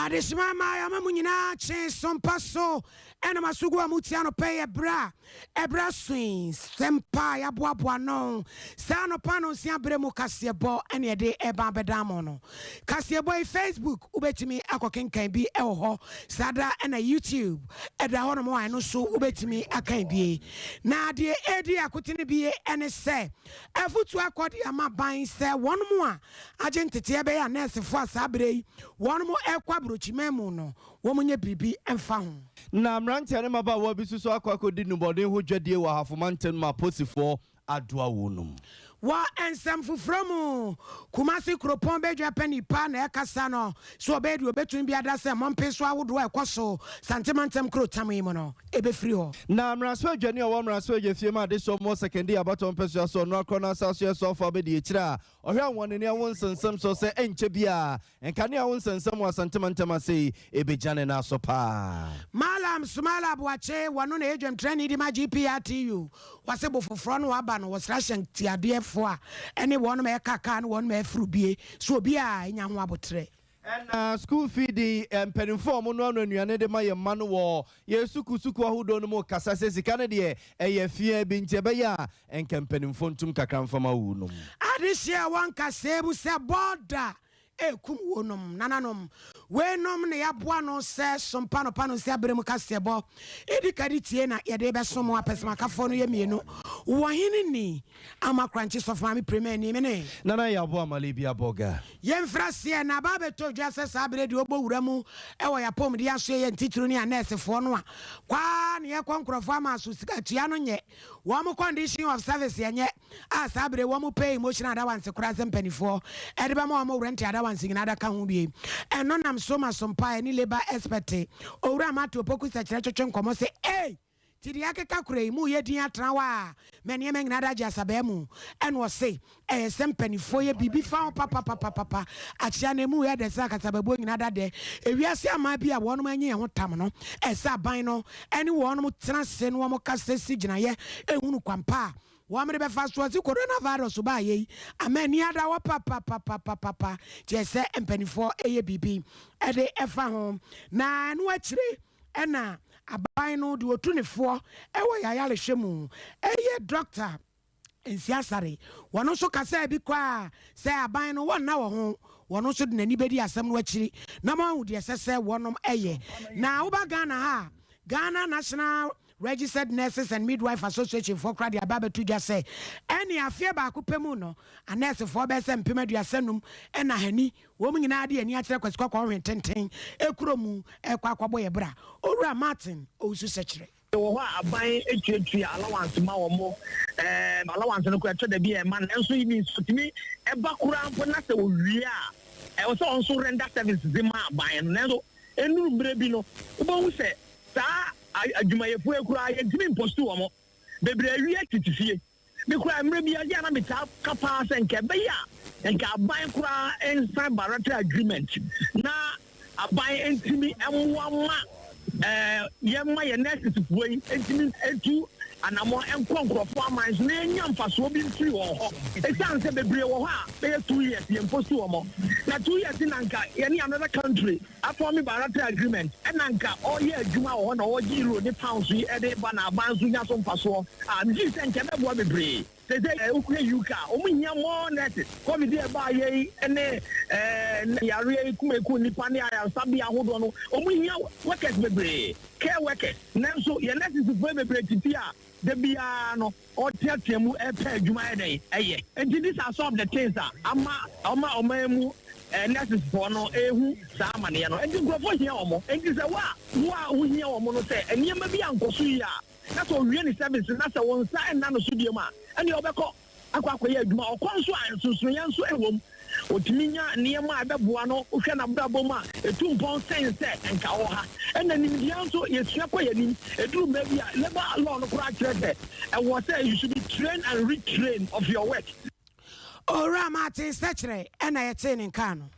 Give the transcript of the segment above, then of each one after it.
Adishima Maya Mamunina Chain Sompa so and Masugua Mutiano pay a bra swings Sempa Yabuano Sano Pano Siabremo Casiabo and a day Eba Bedamono Casiabo Facebook Ubetimi Akokin can be Elho Sada and a YouTube at the Honomo I know so Ubetimi Akan be now dear Eddie Akutini be and say a foot to accord Yama buying say one more agent Tiabe and Nancy for Sabre one more Bruchi Memono, woman ye bibi and found. Na mranti ane maba wabisu so akwako di nubode hu dwade wa hafomanten ma posifo adwa wonum. Wa ensam fufromu Kumasi kropon bedwa panipa na ekasa no so obedu obetun bi adase mompe so awodo ekoso santimantem krotam yi mo no ebefiri ho na mraso adwane o mraso agefie ma de so mo second year baton peso so no akona saso so fa be de ekira ohwe anwone ne won sensem so se enche bia enka ne won sensem wa santimantem ase ebejane na so pa malam sumala boache wono na edwam training di ma GPRTU wase bo foforo no aba no wasrashan tiade any one me kaka and one me frubie so bia nya ho abotre and school fee the penifom no anuane de maye manu wo ye suku ahodo no mo kasa se sika ne de eye fie bi nte be ya enkem penifom tum kakra mfama wu no adishia wan kasebu se border kum wonum nananom wenom ne yaboa no se sompa no pano se abrem kasebo edikadi tie na yede be somo apesema kafo no yemienu wo hini ni amakranchi sofami premier ni mene nana yaboa malibia boga yemfrase na ba beto dwa se sabre de obo wuramu ewo yapom de aso ye ntitru ni anese fo no a kwa ne ye konkrofo ama so sika tia no nye wo mo condition of service yenye a sabre wo mo pay emotional allowance kura sempanifo ede be mo rent allowance nada ka hu bie eno nam sompa ni labor expert owura mato poku se kire twetwe nkomo se tidi akeka kure mu ye din atran wa mene ye nada jasaba mu eno se sempanifo ye bibi fa papa achia na mu ye de sa kasababo nada de ewiase ama bia wono anye ho tam no esa ban no ene wono tena se no mo kasesi gina ye ehunu kwampa wamre be fast was coronavirus ba ye amani ada wa papa je se empanifo eye bibi e de efa ho na no akire ena aban no de otunifo e wo yayale hwemu eye doctor ensiasare wono so kasa bi kwa se aban no wona wo ho wono so de nani bedi asem no akire na ma hu de sese wonom eye na wo ba Ghana National Registered Nurses and Midwife Association for Crowd Ababa just say any affair back pemu no a nurse for best and Pimedia Senum and a henny woman in idea and yatra was cock or ten ekromu equaquaboy bra or Martin also such a buying a allowance more allowance and a to be a man and so it means to me a background for nothing we are I also render services in my buying Nando and no brebino who say adwumayefo ekura yentimi impostu omo bebre awie titifie me kura mre bia ya na meta kapa senke be ya enka aban kura ensign bilateral agreement na aban entimi emwama yemma ye next fuwe entimi etu anamo enkonkrofo amans na enya mfaso bi mfiri wo ho esan se bebre wo ho a be 2 years ye impostu omo na 2 years nanka ye ni another country after me bilateral agreement enanka oye adwuma wo na oji euro ni pounds yi e de ba na abanzu nya so mfaso a nji se nke be bo bebre se ukwe yuka omunya mo net covid e ba ye ene yare kumeku nipa ni aya sabi ahodo no omunya workers bebre care workers nanso ye necessary bebre titia de bia no o tiatiemu e pa adwuma e dey eye and these are some of the things that ama emu nurses for no ehu sa amane no and go for here omo and say wa hu here omo no say eniyema bi ankoso yi a na so wie ni service na say won sa na no so biem a and you obekọ akwakoye adwuma okonso ansusu yanso ewom otiminya niyema abeboa no ohwe na brabo ma etumpon sense enka wo ha ena nimdia nso yesua kwa yanim eduru maybe labor law no kura kire e wo say you should be trained and retrained of your work Ora Martin Secretary ena yete nin kanu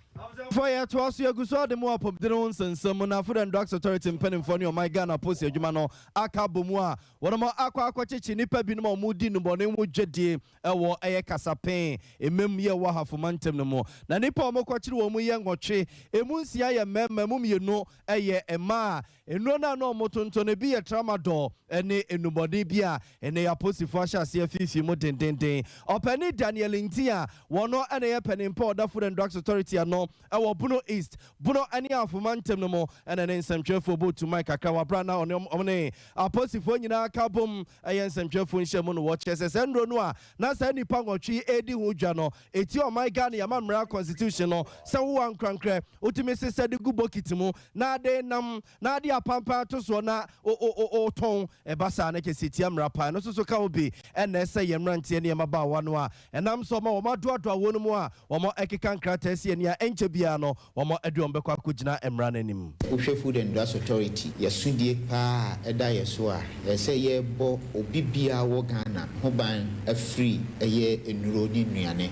For ya to us, you go so the more pop drones and some Food and Drugs Authority in Pennyphone, my Ghana post your Jumano, Akabumwa, one of my aqua nipa binmo moody no bonnet would jedi, a war a casapain, a memia waha for mantem no more. Nanipa moquachu, mu young watche, a moonsia, mum you know, a ye, a ma, and no moton to be a tramador, and a nobody bia, and a apostle for see a few mountain day. Or penny Daniel Intia, one no any penny import the Food and Drugs Authority are no. Our Buno East, Buno Ania for Mantem no more, and then some cheerful boat to Mike Akawa Brana on your money. Our Posifona Kabum, I am some cheerful in Sherman watches as Andro Noir, Nasa any Pango Tree, Eddie Hujano, Etio my Ghana, Mamra constitutional, so one crankre, Ultimately said the good bokitimu, Nade Nam, Nadia Pampa to Swana, o Ton, a Basaneke City, Amrapa, and also Kaubi, and Nessa Yamranti and Yamaba Wanwa, and I'm so more Madua Wonua, or more Ekikan Kratesi and Ya Enchebiano, or more Edwin Bekwa Kujina and Ranim. Food and Drugs Authority, Yasudi Pa, Eda Yasua, say ye bo, Obibia Wogana, Hoban, a free, a year in Rodi Niane,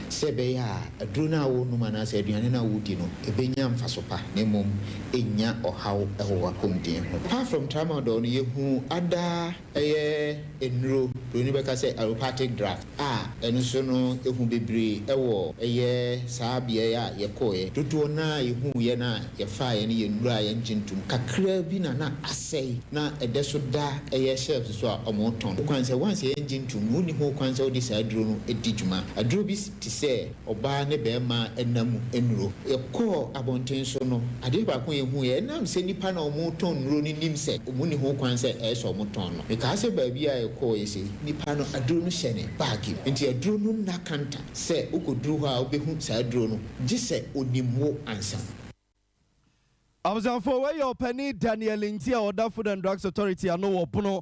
Sebeya, a Druna Wonumana said Yanina Woodino, a Benyam Fasopa, Nemum, Enya or how a Wakumdi. Apart from Tramadon, ye who Ada, a year in Ro, Runibeka say allopathic draft. And so no, a who be a war, a year, Sabia, Yakoe, Tutuana, who yena, ya fire any and dry engine to Kakra Binana, I say, na a desoda, a year shelves so a moton. Kwanza once the engine to Mooney who Kwanza this I drew a digima, a drubis to say, or Barne Bema and Namu Enro, a core abontain so no, I did back when who and I'm sending pan or moton running him said, Mooney who Kwanza as or moton. Because a baby I call you say, Nipano a drone shene, baggy, into a drone nakanta, say, Uko drew her, be whom said drone, just say, Unimo answer. I was on for where your penny Daniel Intia or the Food and Drugs Authority. I know Buno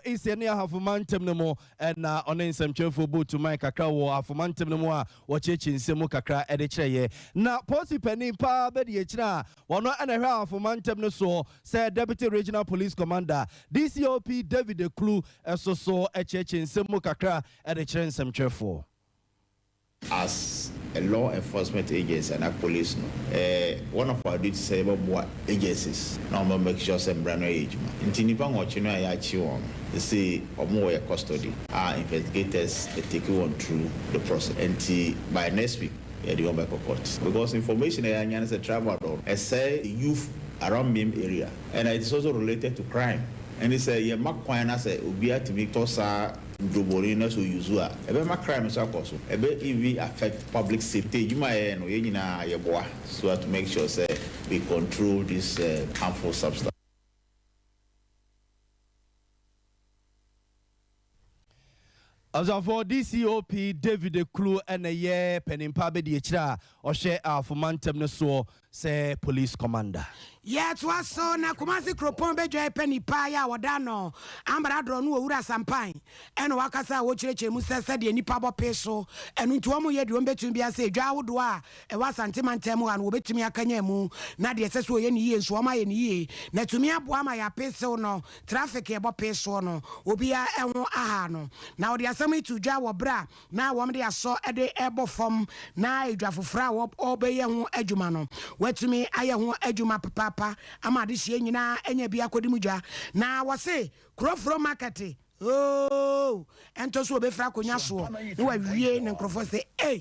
is any half a mantem no more and on some cheerful boot to my cacao or half a mantem no more or church in Semukakra editre. Now, Possi Penny Pa Bediachna, 1.5 mantem no so, said Deputy Regional Police Commander DCOP David De Clue, so a church in Semukakra editre some cheerful. As a law enforcement agency and a police, one of our duties is about agencies. Now, make sure some brand new age. In Tinipang, what you know, I actually want to see or more custody. Our investigators take you on through the process. And by next week, the back of court. Because information is a travel dog. I say youth around Mim area, and it's also related to crime. And it's a Makwana say, Ubia to make Tosa. So use a crime is also a affect public safety. You might know so to make sure say we control this harmful substance. As for DCOP David De Clue and a year penning pabe di chira or share our for mantem no so say police commander. Yeah, it was so na Kumasi Kropon Bejo Penny Paya Wadano, Ambra Dronu Ura Sampine, and Wakasa Woche Musa said the Nipabo peso, and Untuamu yet won't bet to be a say, Jawudwa, a was Antimantemo and Wobet to me a Kanyemu, Nadia says we any years, Swama in ye, Natumia Buama ya peso no, traffic about peso no, Ubia Emo Ahano. Now the assembly to Jawa Bra, now one day I saw a day ebo from na Drafu Frau up obey Ejumano. Wet to me, I won't Ejuma Papa. Ama this year na enye bia kodimuja na wase krofro market oh ento so be fra konya so no wa wie ne krofo say eh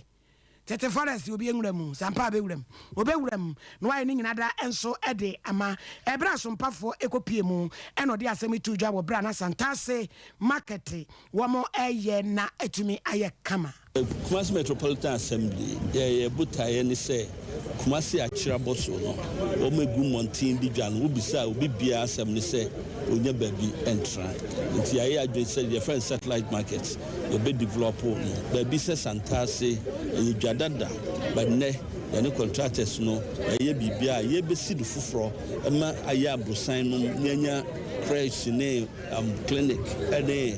tete forest obi enwuram sampa be wuram obe wuram no wa ni nyina da enso ede ama ebra so mpafo ekopie mu eno de asemi tu dwa wo bra na santase market wo mo eye na etumi aye kama Kumasi Metropolitan Assembly ye butaye ni se Kumasi achira boso no o megu montin di dwan wo bisa obi bia asem ni se onya baby entra nti aye adwen se the friend satellite market e be develop no baby se santase e dwadada but ne yani contractors no aye bibia ye be sid fufuro ma aye abrosan no nyanya creche ne clinic ene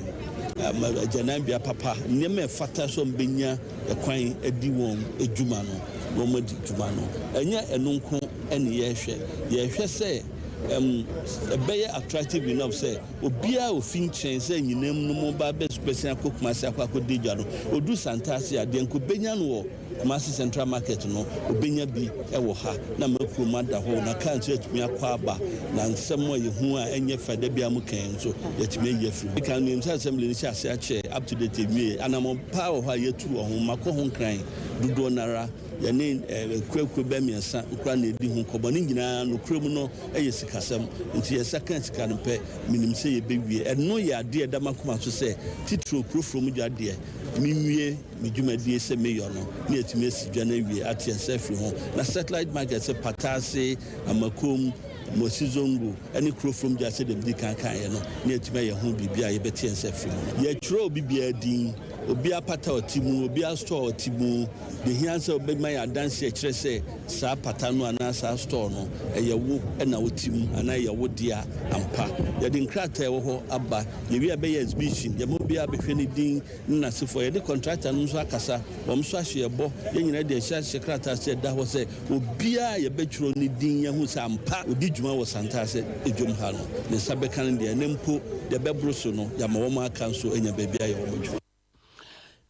Janambia Papa, Neme Fata some Benya, a quine, a diwon, a Jumano, Romad Jumano, and yet a nunco, and yeshe. Yeshe say, a bear attractive enough say, Obia or Finch saying you name no more best person cook myself, I could dijano, or do Santasia, then could Benyan war, Kumasi Central Market no obenya bi ɛwɔ ha na makuroma da hɔ na kan so atumi akɔ aba na nsɛm a yɛhu a ɛnyɛ fɛda bi amukan so yɛtumi ayɛ firi kan nim sɛ assembly ni hyɛ akyɛ up to date wie anam pa wɔ hɔ a yɛtu wɔ ho makɔ ho nkran dodoɔ nara yɛne kurakura bɛ miɛnsa nkura na ɛdi ho nkɔbɔ ne nyinaa no kurom no ɛyɛ sikasɛm nti yɛsɛ kan sika no pɛ minim sɛ yɛbɛwie ɛno yɛ adeɛ da makoma so sɛ titiro kuroforo mu dwadeɛ minwie me dwumadie sɛ meyɔ no ne yɛtumi asi dwa no awie ate ɛsɛ firi ho na satellite market sɛ Patase Amakom Mosi Zongo any crew from just the big cancan, near to me a home be a betty and set from. Yet, Tro be a dean, or be a pata or Timu, or be a store or Timu. The answer be my dance a tresse, Sa Patano and Asa store, no, a yawu and our Timu, and I would dear and pa. Yadin crater or Abba, you be a beach, the mobile between ding, Nasi for the contract and Musakasa, or Msashi a bo, young lady, Shakrata said that was a Ubia, a betro needing Yahusa and pa, Udijuma was Santase, a Jumhano, the Sabekan, the Nempo, the Bebrusono, Yamawama Council, and your baby.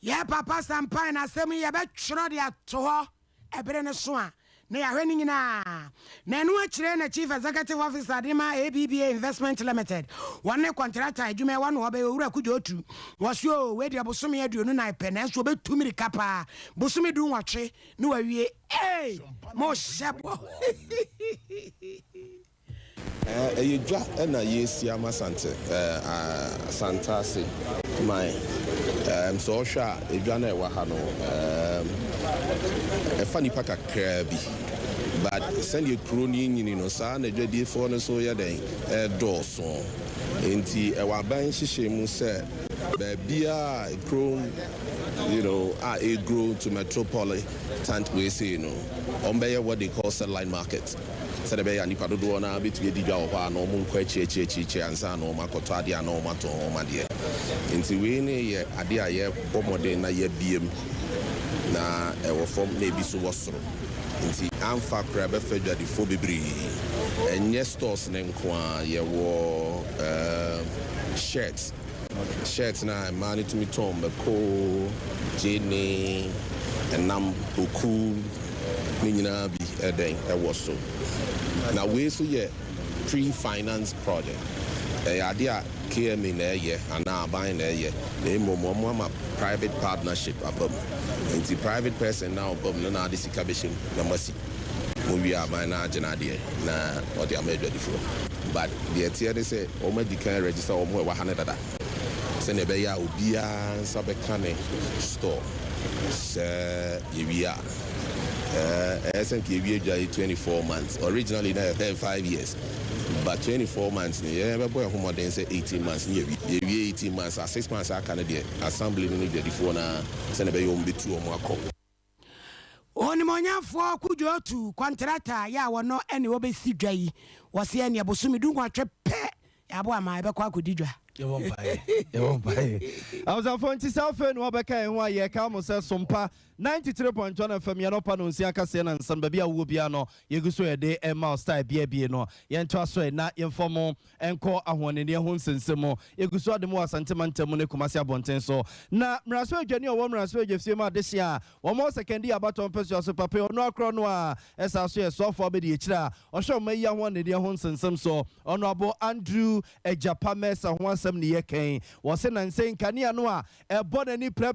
Yeah, Papa Sampa na semi ya betro dia to ebere ne so a na ya hwani nyina na enu akire na chief executive officer Dima ABBA Investment Limited one contractor adwuma one obe owura kujotu wosio we dia bosome aduonu na ipe na so betumi kapa bosome du nwatwe na wawie eh mo shebo Eyedwa na yesi amasante Santase my so sha edwa na ewa ha no efani paka krabi but send you crony nyini no sa na dwadi fo no so ya den doso enti ewa ban hihye mu se ba bia chrome a grow to metropolitan we say on what they call satellite market. Said the Bay nipa do na between the Jawa no mun kwachi and san no makoto ade no mato ma de nti we ne ye ade aye bomode na ye biem na e wo form na bi so wosoro nti amfa kraba fadwa de fo bebre enye stores ne nko a ye wo shirts na mani to me tom ko jene enam oku ni nyina bi eden e wo so. Now we so yeah pre-finance project. Idea KMA na ye and now buying na ye. The mama private partnership above. And the private person now above na this establishing na masi. We are by na jenadia na what they are made ready for. But the idea they say o me can register o mo 100 dada. Send a beya obia sabekane store. Se ye SNK 24 months. Originally, 5 years. But 24 months, yeah, boy, who more than say 18 months, 18 months, 6 months, I can't do assembly the phone, send a baby be 2 or more. Oni monya fo kujo tu contractor ya wono ene obesi dwai wose ene abosumi du kwatwe pe abo ama ebe kwa kudidwa I was a phone to South and Wabaka and why ye come says Sompa 93.1 FM Yanopa no Siakasen and San Babia Wubiano, Yeguso a day and mouse type Biano, Yentwaso na informal and call a one in your homes and Simo, Yeguso the more sentimental Monekumasia Bontenso. Na Raswell Junior woman Raswell Jeffima this year, one more second year about on Pesio Pape or no cronoa, as I say, so for Bedichra, or show me young one in your homes and some so, Honorable Andrew a Japames and one 70 year cane was and saying Kania Noa, a bonny pre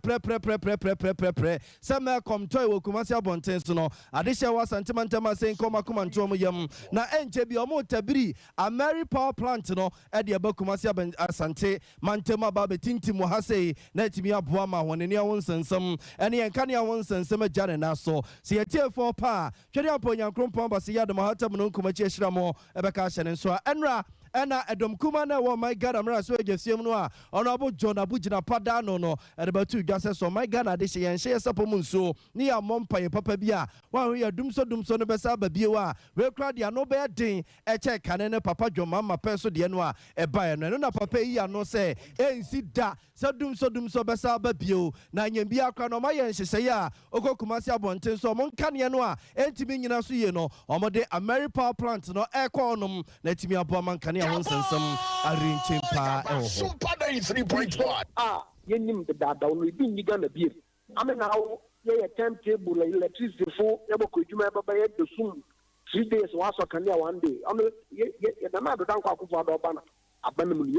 some come toy will Kumasia Bontensono, Adisha was sentimental saying Koma Kumantom Yam, na NJB or Motabri, a Mary Power Plant no, at the Abokumasia Ben Asante, Mantema Babetinti Mohase, Netimia Buama, one in your ones and some, and the Kania ones and some Janinaso, see a tear for pa, Chediapoyan Crumpon, Basia, the Mahata Monkumachi Ebekashan and so Enra. Ena Edom Kumana, oh my God, I'm Raswell Jessiamnoa, Honorable John Abujina Padano, no, at about 2 gases, so my God, Adishi and Shea Sapomunso, near Mompa, Papa Bia, while we are Dumso Besaba Biwa, we'll cry the no bad thing, a check, and Papa John Mamma Perso Dianoa, a buyer, and no Papa, no say, eh, sit da, so Dumso Besaba Bio, Nine Bia Cranomaya, and she say, Oko Kumasia Bonten, so Moncanianoa, and Timina Suyeno, or Mode American Power Plant, no air cornum, let me up one can. Some arranging pa Sompa 3.1. Yenim the dada will be Nigana beer. I mean now a timetable electricity for Yabokujuma the soon 3 days was a can 1 day. I mean the man don't call for Dobana. Abandon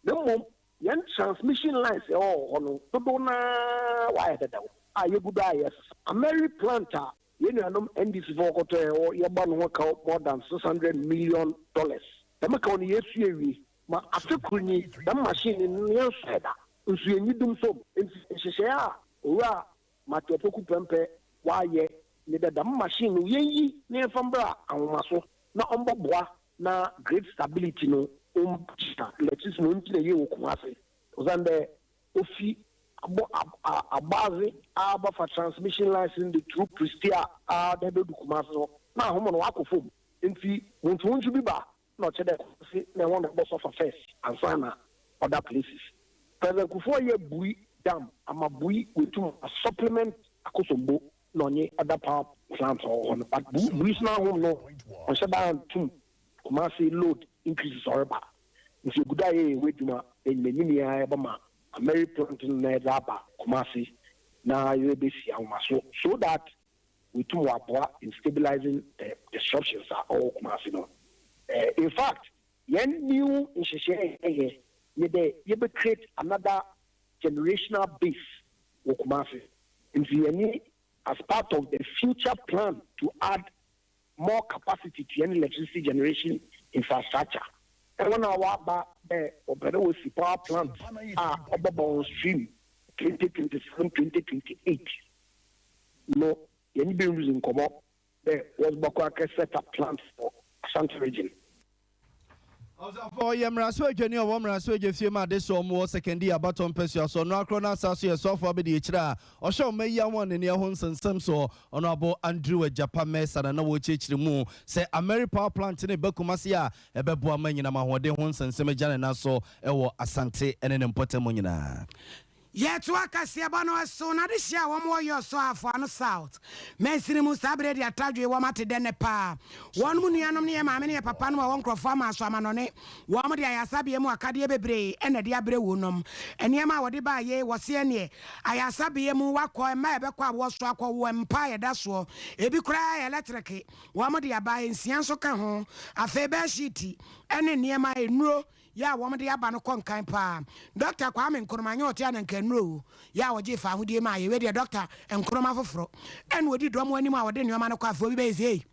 no more yan transmission lines on why that are you good yes. A Mary planter, you know, and this vocal or your bond work out more than $600 million. The Macon yes, ma after Kuni, the machine in your side. And so you need them so in Shishia, Ra, Matopoku Pempe, why ye, neither the machine, ye, near from Bra, and Maso, not on Bobois, na great stability no. Let's just move to the year. Zande Ofi Abazi Aba for transmission license the true Pristia they do Kumaso. Now, Homo Wako in fee won't want to be back. Not that they want the boss of affairs and Sana other places. President Kufoye Bui Dam, Ama Bui with a supplement Akosombo, Nonye other power plants or on, but Bui now no on Shaban 2 Kumasi load increases or about. If you could die with you in Meninia, Bama, American Nedaba, Kumasi, now you'll be so that we too are in stabilizing the disruptions are all Kumasi. In fact, yen new in Shishé, you create another generational base of Kumasi. In the as part of the future plan to add more capacity to any electricity generation infrastructure. And when I walk back there, with the power plant are on stream 2027-2028. No, any buildings in Komo, there was Bokwaka set up plants for Ashanti region. For Yamraso Jenny or Womraso Jefima, this or more second year bottom person, so no crona sassy so far be the Chra, or show me one in your homes and some so honorable Andrew Japan mess and I know church the moon, say American power plant in a Bekumasia, a Bebua man in our de homes and Semejan and also Ewo Asante and an important monina. Yet work as Yabano so not this year one more year so for no south. Mensinimus abredi ataju wamate denepa. One munianum near mammy papa no one crofama swamanone. Wamadi ayasabi emu akadi bebre and a diabre wunum. And yama wadiba ye was ye. Ayasabi emu wako and my bekwa was wako empire that's all. Ebi cry electric. Wamadi abai in Sianso Cajon. A febe shitty. And in near my no. Ya woman de abano konkan pa Dr. Kwame Nkrumah otiana nkenro ya woje fa hudie ma ye we de doctor Nkrumah foforo en wodi dom wani ma wode nyoma no kwafo bi bezei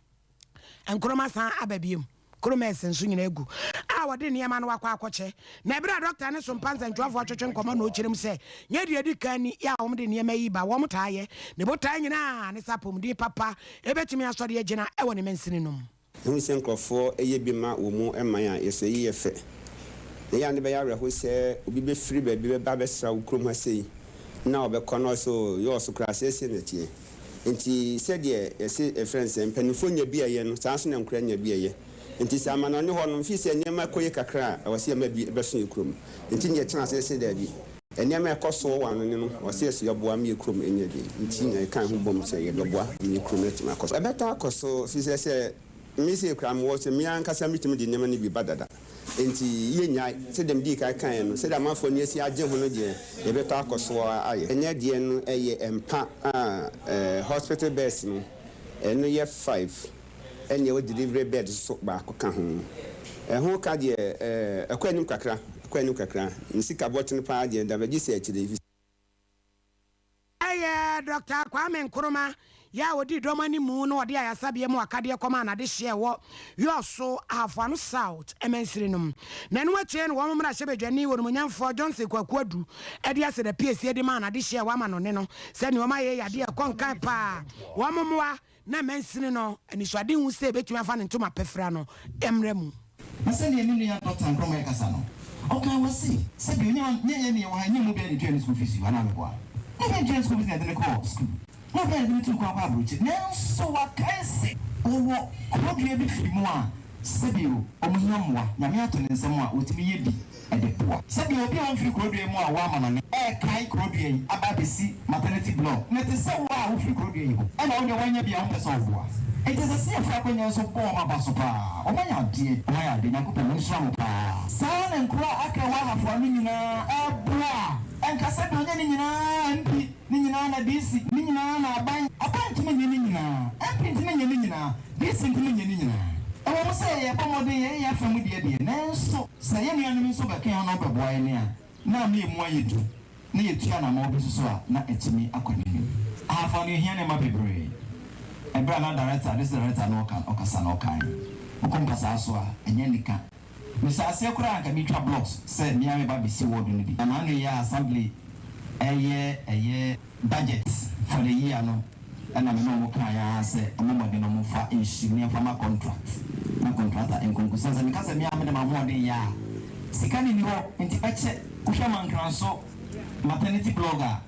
Nkrumah san ababiem Nkrumah senso nyina egu a wode nyoma no wakwa akoche na bra doctor ne Sompa ntwafo atwetwe nkoma no okirem se nya de edi kan ni ya wom de nyoma yi ba wom taaye ne botaa nyina ne sapom di papa ebetimi asode agina e woni mensini nom hu senkrofo eye bi ma wo mu eman a yese yi efe they are never who say, be free, baby, Babes, Krum say, now be corner so yours to class, and he said, yes, a friend, and Pennifonia be a yen, Sanson and Crania be a and tis a man on the horn, fish and near my quaker cry, I was here maybe a person you crum. And in your chance, I said, Daddy, and near my cost so one, or says your boy me crum in your day. And I can't bomb say, your boy, me crum at my cost. I better cost so, she said, Missy Cram was a mean Casamity, the name be badder. Enti yenya se dem di kai kan no se da mafo ni esi agye ho no de e beto akoso aye enye de no eye empa hospital beds no eno ye 5 enye wo delivery bed so ba akoka ho ho ka de akwanim kakra nsika botin pa de da bagi se akire aye Dr. Kwame Nkrumah ya wodi domani mu no wodi ayasabe mu akade koma na de hye wo yoso afano south emensirinum na no ache no wo mra hye bedwani wo nyamfo Johnson kwakuadu e de ase da PSC de ma na de hye wa ma no ne no se ne o ma ye yade konkan pa wo momwa na mensini no ani swade hu se betumi afa ne ntoma pefra no emremu ase ne ni ya Dr. Nkrumah e kasa no okay we see se bi ne wa nyimu be ni train school fees wa na me kwa ne train school fees na de ko school no be able to go about it. Now, so what can say? Oh, what do you be free more? Sabio, Omunamwa, Namiaton and someone with me be at the poor. Sabio, be on free Crodrian more woman, Kai Crodrian, Ababisi, maternity block. Let us say, wow, free Crodrian, and only when you be on the software. It is a safe when you're so poor about Sopa. Oh, my dear, I didn't put on some pa. Son and cry, I can have for me, and Cassandra, and na DC nina na aban tumi nina MP tumi nina DC tumi nina e wo say ye pomode ye ya famu de nanso say ye nuanom nso be kan no beboa ne a na me mu ayedu na ye tua na ma obi so a na etimi akɔnini afa no hia ne ma bebre ebra na director this director no kan okasa no kan okompasa so a enye nika Mr. Asekura and Kamitra blocks said Miami Babisi ward in the Amano Assembly a year budget for the year. No, and I'm no more say a moment in a move for engineer from a contract. My contractor and conclusions and because Miami more than ya. Sikani Niho in Tipache, Ushaman Cranso, maternity blogger.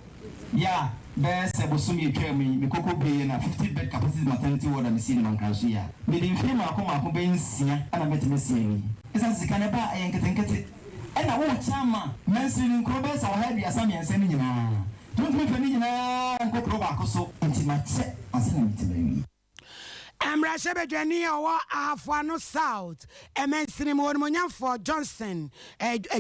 Yeah, best a Bosumi Tremi, the Coco Bay and a 50-bed capacity maternity ward and seen on Cransia. Meaning Fima Kuma Kubain Sia and I met Missy. Is Canada and get and I won't chama, mentioning Crobes or heavy as some and sending you. Don't make me and go Probaco so intimate as an intimate. Emra Shebejani or Afano South, a man cinema for Johnson,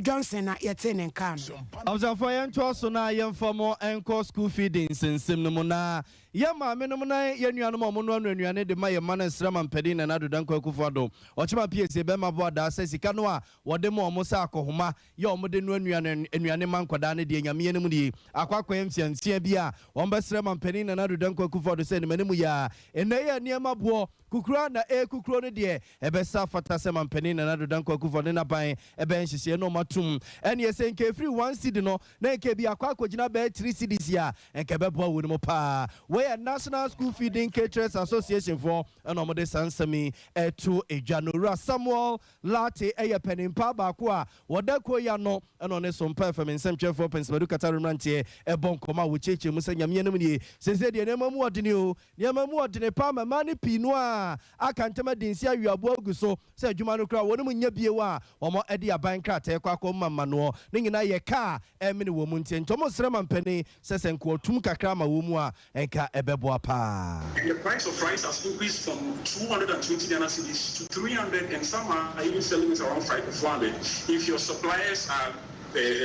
Johnson at Yatin and Can. I was a fire to us on I am for more encore school feedings in Simnomona. Yama, Menomona, Yanuano Mono, and you need the Maya Man and Sraman Pedin and Adudanko Kufado. Ochima PSA Bema Boda says Ikanoa, what the more Mosako Homa, your modern and Yanaman Quadani, the Yamianumudi, Aquaco MC and Siabia, one best Sraman Pedin and Adudanko Kufado said Menemuya, and they are near Mabua. Kukrana kukrone de ebesa fata seman penin na do danko kufo na ban ebe nhihye no matum ene yesen ke free 1 cedi no na nke bia kwa akogina be 3 cedis ya nke be bo woni mo pa we National School Feeding Caterers Association for enomode sansami etu ejanura Samuel Latte eye penin pa ba ko a wodako ya no eno ne Sompa FM nsem for Pensmadu Katarunantie e bonkoma wo cheche musanyam yenum ni sese de ne mamu odene o ne mamu odene pa mama ne pinu a akantema dinsi awiabo aguso se adwuma no kra wonu nya biewa omo ede aban krata kwakọ mama no ne nyina ye ka emene wo mu ntie ntomo srema mpani sesenko otum kakra ma wo mu a enka ebeboa pa. The price of rice has increased from 220 Ghana cedis to 300 and some are even selling it around 400. If your suppliers are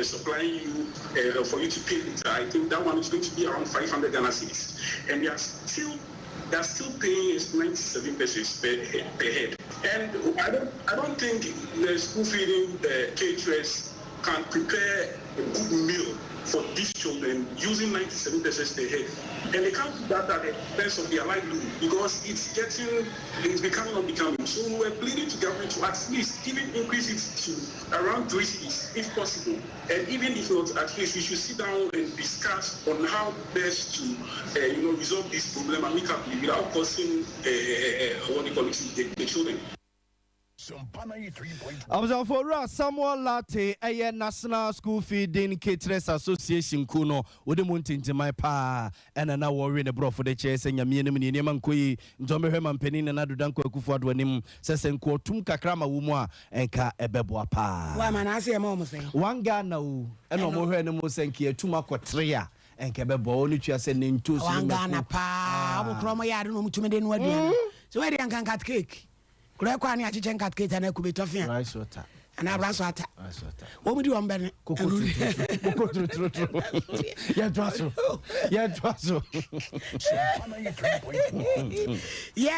supplying you for you to pay it, I think that one is going to be around 500 Ghana cedis, and they are still paying 97 pesos per head. And I don't think the school feeding caterers can prepare a good meal for these children using 97 pesos per head. And they can't do that at the expense of their livelihood because it's becoming unbecoming. So we're pleading to government to at least even increase it to around 3 cities if possible. And even if not, at least we should sit down and discuss on how best to resolve this problem amicably without causing the children. I was for Samuel Latte, a National School Feeding Caterers Association Kuno, with the mountain to my pa, and an hour in a bro for the chairs and Yamin Yaman Domber Herman Penin and Adudanko Kuford when him says and quote Tumka Krama Wumwa and Ka Ebeboa pa. Why man, I see a moment. One Ghana and no more animals and Kia Tuma Quatria. And Cabebo, only sending two Ghana pa, Croma Yard to me in what so where can cut cake. Kwani achichen kat kete na kubi tofi rice water and rice water what would you want bene koko true yeah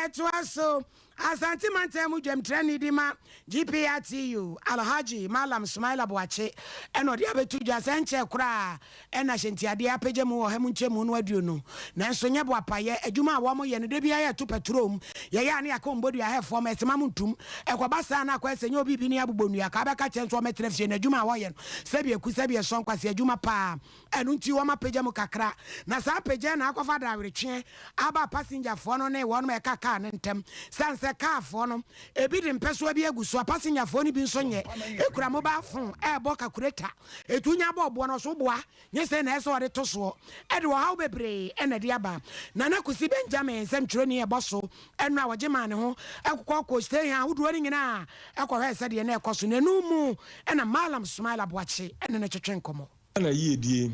twaso Asante Mantemu Jem Treni Dima GPRTU Alhaji Malam Smaila Boache eno de abetuja senche kra ena hyentia de apege mu ohamunche mu no aduonu nanso nye bo apaye adwuma a wo mo ye ne de bia ye to petrom ye ya ne akombodu ya he form esemamntum ekwabasa na akwa senye obi bi ne abobonu ya ka beka chenso metrefie na adwuma wo ye no sebi ekusabi e son kwase adwuma pa enu nti wo ma pege mu kakra na sa pege na akwafa da weretwe aba passenger fo no ne wo no e kaka ne ntem sanse car for no ebi de mpeso bi aguso passenger for ni bi nso nye ekura mobile phone bo calculator etunya bobo no so boa nye se na eso de to so e de wo hawo bebre e na de aba na kusi Benjamin sem troni e boso enu a wogema ne ho ekokọ ko stay ha wodo ni nyina ekọ hwe de na ekoso na numu e na Malam Smile Aboache e na twetwen komo na yedie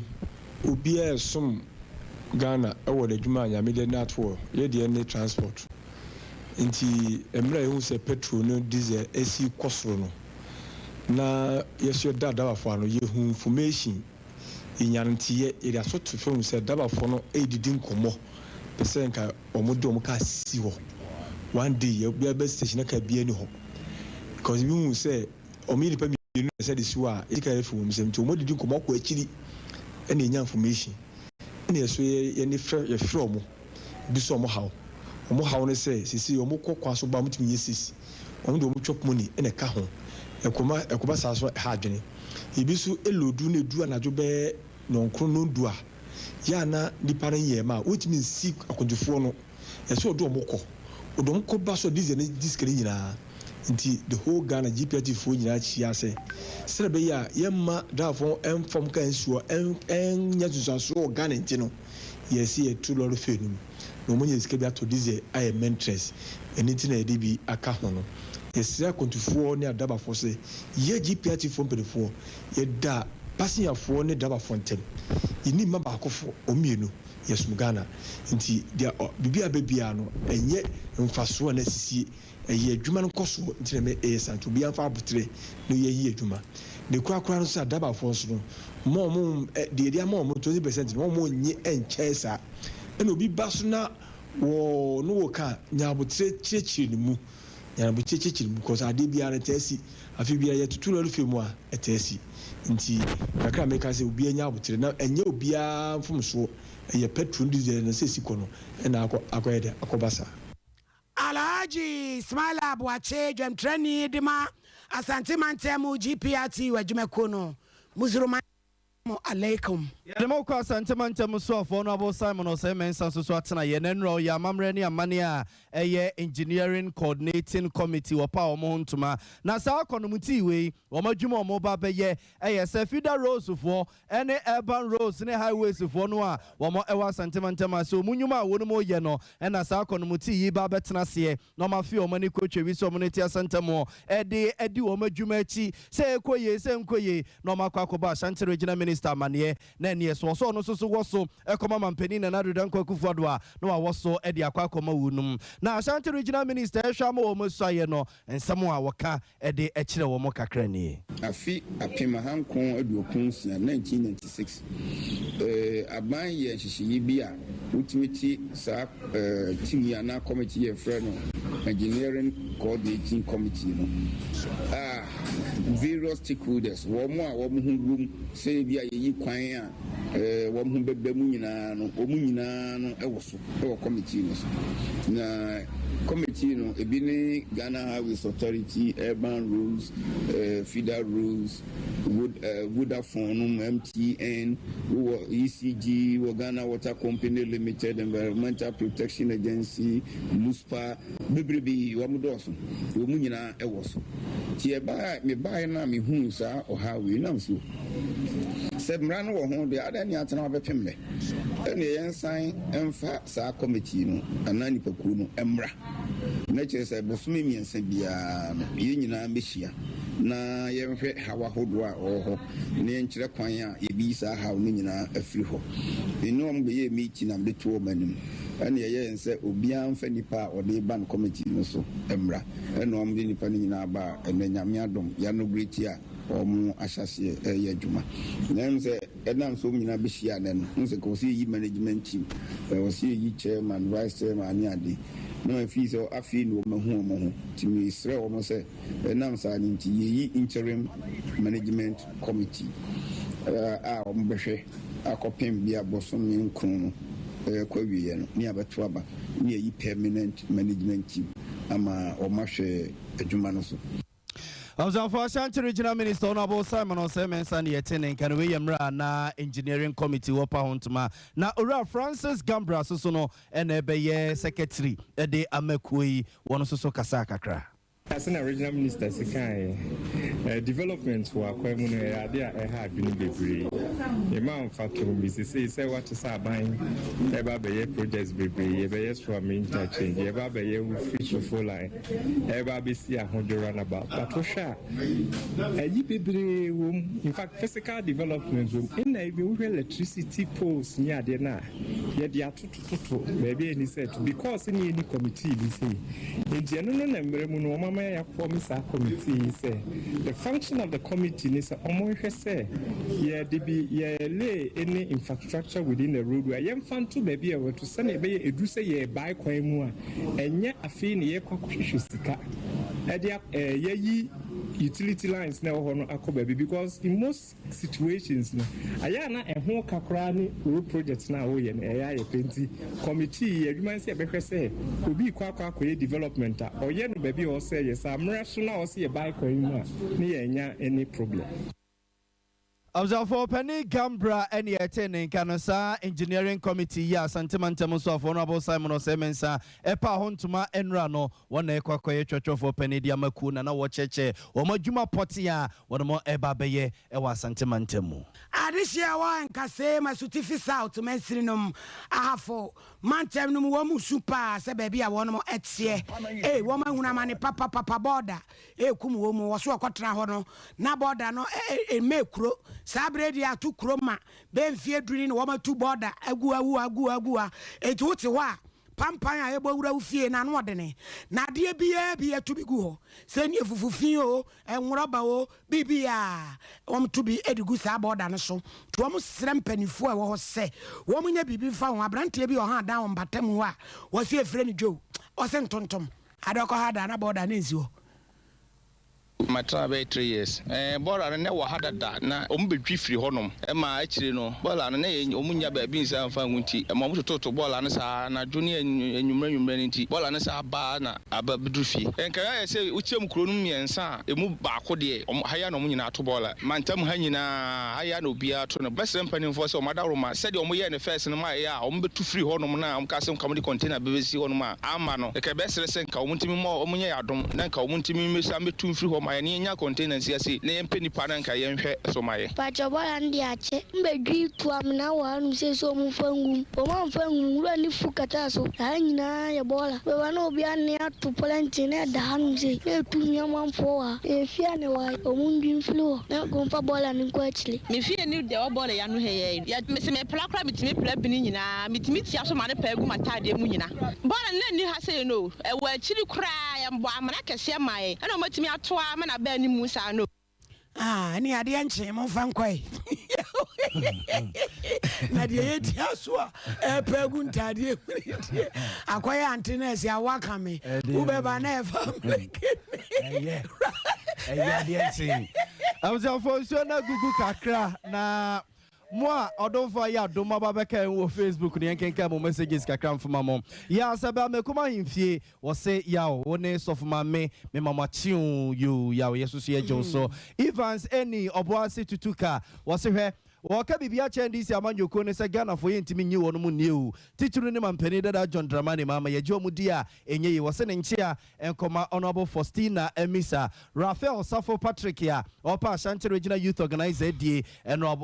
obi a som Ghana e wo de dwuma nya me de network ye de any transport nti emra ehu se petrol no diesel esi kosoro no na yeso dada wafo ano yehu information inyantie area so to film say daba for no edidi nkomo pese nka omodo omka si ho one day you be station ka bia ni ho because we say omi nipa mienu say the siwa e ka refu mu sem to omodidi nkomo ko akiri e na enya information e na so ye ni ye from bi so mo hawo no say sisi omo kokwa so ba mutimi yesis omo do omo chop money e na ka ho ekoma sa so ha adwene ibisu elodu na edu anajo be nonkro no du a ya na nipa ran ye ma wotimi nsi akodufo no eso do omko ba so disk ni nyina nti the whole Ghana GPT fo nyina chia se sere be ya yemma dafo enfom kan suo en nyazuzaso Ghana ntino yes ye tu loro fenum no mo nyesike bia to dize ay mentres enitina edibi aka ho no yesira kontufo ne adabafo se ye GPT fo mpedefo ye da passenger fo ne dabafo ntem yini maba akofo omienu yesum Ghana nti dia bibia bebia no enye mfaso na sisi eye adwuma no koso nti na me santo bia fa abutre no ye yi adwuma ne kwakura no sa dabafo so no mo de dia mo 20% mo nyi enchesa ena obi baso na wo no wo ka nyabotre chichi ni mu nyabotre chichi ni mu because ade bia na tesi afi bia ye tutu lo fe mu a etesi nti kakra me ka se obi nyabotre na enye obi a mfom so ye petrol diesel na sesi kono ena akoyede akobasa Alhaji Smile Abuache Jam Treni Dima Asante Mantemu GPRT Wajumekono Muzuruma alaikum yademo kwa asante mantem so afo no abo Simon Osemen sanso so atena ye nenro ya mamre ne amane a eye engineering coordinating committee wopa omo ntuma na sa akonomuti we omadwuma omo ba beye eye se feeder roads fo ene urban roads ne highways fo no a womo ewa asante mantem so munyuma wonu mo ye no na sa akonomuti yi ba betena se no ma fi omo ne kwetwe so omo ne ti asante mo edi omadwuma achi se ekoye se nkoye no makwakoba asante regional minister Manie na nie so no so woso ekoma mampani na nadodan kwakufuado a no woso e de akwakoma wunum na Ashanti regional minister ehwama wo mosaye no ensamo a woka e de ekire wo mo kakra ni afi apima hankon adukun 1996 aban ye hihyi bi a ultimate sa team ya na committee ye frɛ no engineering coordinating committee no various stakeholders wo mo a wo mo hum say bi yi kwan a wɔn ho bɛbɛ mu nyinaa no ɛwɔ so ɛwɔ committee no so na committee no ebi ne Ghana Highways Authority, urban roads, feeder roads, Vodafone, MTN, ECG, Ghana Water Company Limited, Environmental Protection Agency, LUSPA, bebrebe wɔn do so wɔn nyinaa ɛwɔ so tie ba me ba na me hu saa ɔhawe na so sebra no wo ho de ada ni atena obepem le ene yensan emfa sa committee no anani paku no emra na che se bosumi miensa bia no ye nyina behia na yenhwe hawa hodo a oho ne nkyere kwan a ye bi sa hawo no nyina afiri ho enom be ye meet na be to manim ene ye yense obia mfa nipa o de ban committee no so emra enom de nipa ni nyina ba ene nyame adom ya no great a omu ashase ye adwuma nem se enam so nyina be hia na no se ko se yi management team o se yi chairman vice chairman ani ade no fi so afi no mahu omo timi isre omo se enam sa ni nti yi interim management committee omo behwe akopem bia bosom nkun no kwa wiye no ni abeto aba ni yi permanent management team ama omo hwe adwuma no so for Ashanti regional minister Honorable Simon Osemen Sani yetene kan we yemra na engineering committee wopa hontuma na ora Francis Gambra so no ene be ye secretary e de amakoi wono so kasa kakra as an original minister sekai development wa kwamu no ya dia e ha adwene bebre e ma mfato mi say what is aban e ba be ye projects bebre e be ye so am interchange e ba be ye fish full line e ba be si ahodoro na ba but o sha yi bebre in fact physical development in na even electricity poles ni ade na yɛde atotototo baabi ani sɛ to because ne yɛni committee bi sei nti ɛno no na mmerɛ mu no ɔmama yɛafɔm saa committee yi sɛ the function of the committee ne sɛ ɔmohwɛ sɛ yɛde bi yɛlay any infrastructure within the roadway yɛmfa nto baabi a wɔto sɛne ɛbɛyɛ ɛduru sɛ yɛbae kwan mu a ɛnyɛ afei ne yɛkɔ akɔhwehwɛ sika ɛde yɛyi utility lines na ɛwɔ hɔ no akɔ baabi because in most situations no ayɛ na ɛho kakra ne road project na wɔyɛ no ɛyɛ ayɛ penti committee adwuma sɛ yɛbɛhwɛ sɛ obi kɔ akɔyɛ development a ɔyɛ no baabi a ɔsɛ yɛ saa mmerɛ so na ɔsɛ yɛbae kwan mu a ne yɛnya any problem. Observe Penny Gambra and yet Canasa Engineering Committee, yes, and Timantamus of Honorable Simon Semensa, Epa Hontuma Enrano, one Equa Church of Penny Diamakun and our church, or Majuma Potia, one more Eba Beye, Ewa Santimantemu. This year, one can say my sutifis out to mention Ahafo, Mantanum Womu Super, say baby, I want more etsie, a woman who mani papa border, a kumu was so quatra hono, na border no a mekro. Sabredi a tu kroma ben fie drini woma tu border agua etu te wa pampanya ebo wura ufie na no de ne na de bia tu bigu ho se ne fufufin o enwroba o bibia wom tu bi edigu sa border ne so to wom srem panifo e wo se wom nya bibi fa ho abrante bi o ha dan wom batam a wo se efre ne dwo o se ntontom adoko ha da na border ne nsi ho. My travel 3 years. Bola ne wa hada da na ombedwi firi honom. Ma akire no bola ne omunya ba bi nsa mfa ngunti. Ma mo toto bola ne sa na dwoni enwumra nti. Bola ne sa ba na ababedu fi. Enka ya se uchem kuro no miensa emu ba ko de haya no munyina to bola. Mantam ha nyina haya no bia to no best company for se o madaroma se de o moye ne first no ma ya o mbetu firi honom na o kasem kamodi container bebesi honom a ama no. Eka be sere se nka o muntimi mo o munye yadom na nka o muntimi mesa metu firi honom ma nya containers yasi na yempeni pa na nka yenhwe so maye pacho bola ndi ache mbedwi tuam na wa nu se so mu fangum o ma fangum ru ni fukata so ha nyina ya bola we wa no bia ne atu plenty na da hanu se e tu nyama fo wa e fia ne wa o mu ndin flo na go fa bola ni ko achile me fie ni de o bola ya no he ya me se me pla kra mitimi pla bi ni nyina mitimi tia so ma ne pa egu matade mu nyina bola na ni ha se no e wa achiri kra ya mbo amana kese maye na o matimi atoa ma na ba ni musa no ni ade enche mo fa nkwai na de yeti aso a pegu ntade emrite akoya antennas ya waka me ubeba na efa eye ade enche amza fo so na gugu kakra na moi odonfo ya doma babeka wo Facebook ni enkenka mo messages kakra mfuma mo ya saba me kuma himfie wo se ya wo ne sofuma me mama chiu you ya yesu ye jonso Evans any oboase tutuka wo se hwe waka bibia chendisi amanyoko ne se Ghana fo yentimi nyi wono mu niu tituru ne mampani dada John Dramani mama ye jo mu dia enye yi wo se ne nchia enkoma honorable Faustina Emisa Raphael Safo Patrick ya opa Ashanti Regional Youth Organizer die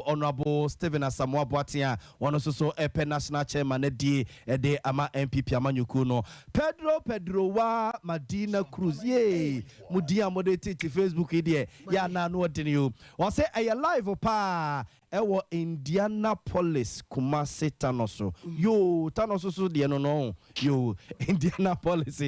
honorable Stephen Asamoah Boatia wono so epe national chairman die de ama MPP amanyoko no Pedro wa Madina Cruz ye mudia moderator Facebook die ya na no odini you wo se aye live pa ewo Indianapolis Kumasi Tanoso yo Tanoso so de no yo Indianapolis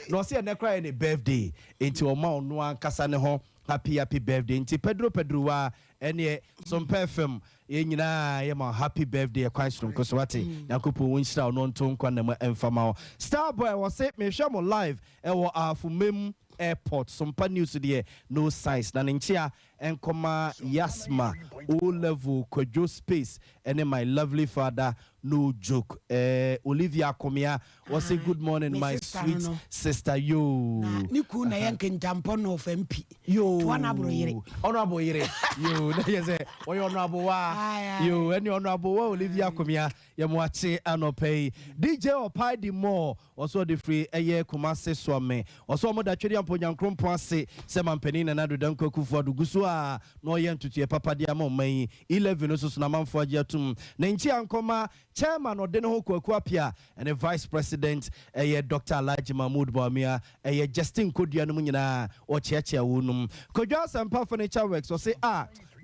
no se na cry any birthday enti o ma onu ankasa ne ho happy birthday enti Pedro wa ene Sompa FM ye nyina ye ma happy birthday kwansrum koso wate yakopo wonhyira no nto nkwa na emfama Starboy wo se me hwe mo live ewo afumem airport Sompa news there no size na nchia enkoma Yasma O level Kojo space and my lovely father no joke Olivia Komia was say good morning my sweet sister yo niku na yanken tampon of MP yo honorable yire yo na yeze o honorable wa yo any honorable wa Olivia Komia ye mo ache anopay DJ Opai di more also the free eye Kumasi Swame also mo da twedi amponyan krompo ase se mampani na nado danko kufu adugusu a no ye ntutu papa dia mo man 11 so na manfo agiatum na nchi ankoma chairman odene ho kwaku apia and vice president Dr. Alhaji Mahmoud Bawumia Justin Kodua no nyina o cheche wonum Kodua Sampa Furniture Works so say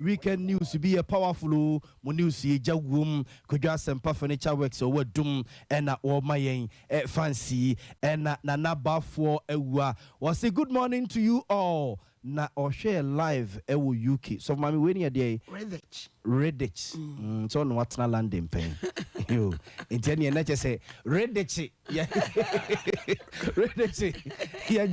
weekend news be a powerful mo news ye jawum kodwa Sompa furniture works or dum ena o mayen fancy ena nana bafo ewa. Was say good morning to you all. Na or share live ewo UK. So mami when you there Redditch. So no what's na landing pen. Yo. Inteni na just say Redditch. Yeah. Redditch. Ya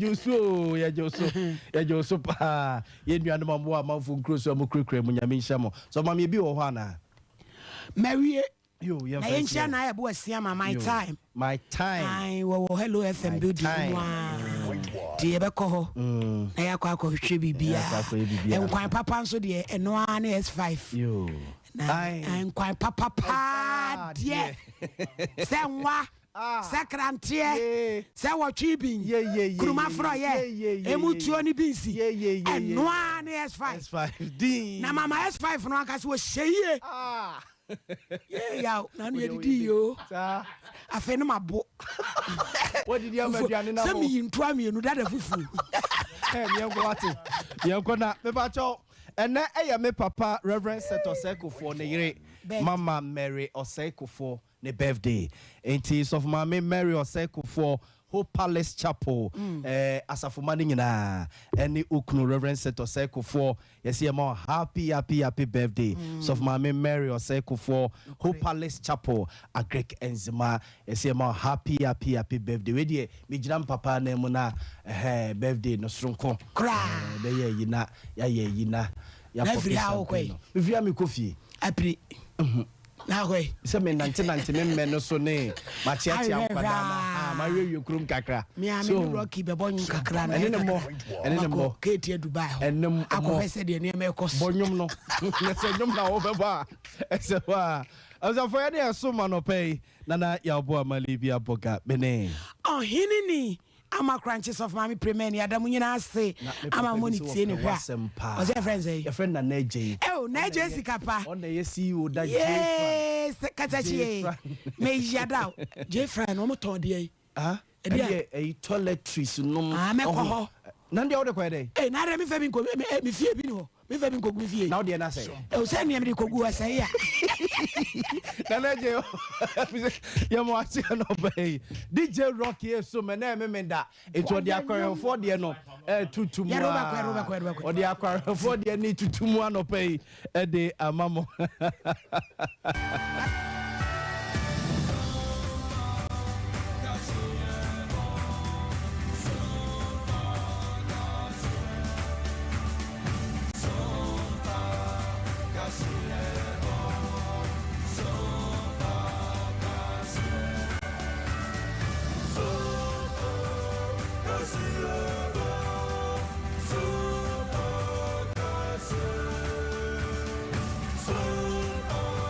Joso pa. Ye nua no mambo amanfo nkroso amokrekre mu nyame nhyamo. So mami bi wo ho ana. Mawie yo na yenchia na ya bo asia ma my time. Ai wo hello FM building wa. Di ebeko ho. Na ya kwa hwehwe bibia. Enkwan papa nso de eno ana S5. Yo. Na enkwan papa pa de. Senwa. Sakrantie. Se watwibin. Kuruma fro ye. Emutuo ni binsi. Eno ana S5 din. Na mama S5 no aka se wo hyeye. Yeah, na no yedidi yo. Afe no mabo. What did you have aduane na mo? Some yintu amienu dada fufu. Me enko wate. Me enko na me ba cho. Ene me papa Reverend Seto Sekufo ne yire Mama Mary Osekufo ne birthday. Enti of Mama Mary Osekufo Hope Palace Chapel asafumani nyina eni ukunu Reverend Seto Sekufo yesi ma happy birthday. So of Mama Mary Osekufo Hope Palace Chapel agrek enzima yesi ma happy birthday. We die me giram papa na mu na birthday no sronko be ye yina ya ye yina ya every hour kwai if you am coffee apri na kwai se me 99 me no so ne ma chiachi ampada na ma wewe kurum kakra so rocky be bonyu kakra na ene mo kete Dubai ho enem akofese de ne me kos bonyum no se nyum na wo be ba ese wa aza for ya so ma no pay na ya bo amali bi aboga bene oh hinini ama crunches of Mami Premier ni Adamu nyina ase ama money tie ne hwa o say friends eh your friend na Neje na Jessica pa on the CEO da yes katachi me yada J friend no mo ton de e toiletries no me ko ho na ndia wo de ko dey na re me fa bi ko me fie bi ni ho me fa bi ko mi fie na wo de na say o say ni me ko gu asa ya na Neje ya mo ati no bay DJ Rocky so me na me da eto de akwarefo de no tutumu o de akwarefo de ni tutumu anopay e de amamo